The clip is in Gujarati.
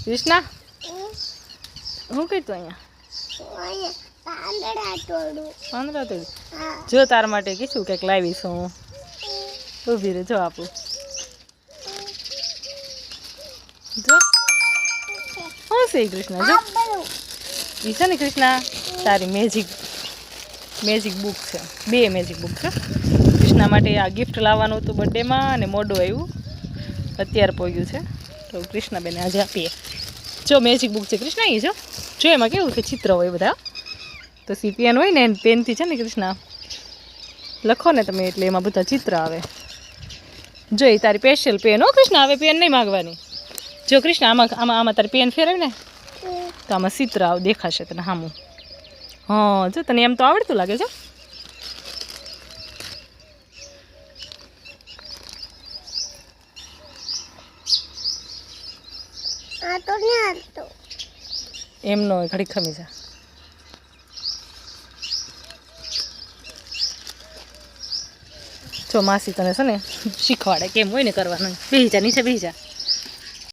કૃષ્ણા શું કીધું અહીંયા પાંદડા તોડું જો તાર માટે કીધું કંઈક લાવીશ હું ઊભી રહે જો આપું જો શું છે કૃષ્ણા જો એ છે ને કૃષ્ણા તારી મેજિક બુક છે 2 મેજિક બુક છે કૃષ્ણા માટે આ ગિફ્ટ લાવવાનું હતું બર્થડેમાં અને મોડું આવ્યું અત્યારે પહોંચ્યું છે તો કૃષ્ણાબેને આજે આપીએ જો મેજિક બુક છે કૃષ્ણા એ જો એમાં કેવું કે ચિત્ર હોય બધા તો પેન હોય ને પેનથી છે ને કૃષ્ણા લખો ને તમે એટલે એમાં બધા ચિત્ર આવે જો એ તારી સ્પેશિયલ પેન હો કૃષ્ણા હવે પેન નહીં માગવાની જો કૃષ્ણા આમાં તારી પેન ફેરવી ને તો આમાં ચિત્ર દેખાશે તને સામું હા જો તને એમ તો આવડતું લાગે છે એમનો ઘડી ખમી જા જો માસી તને છે ને શીખવાડે કેમ હોય ને કરવાનું બેસી જા નીચે બેસી જા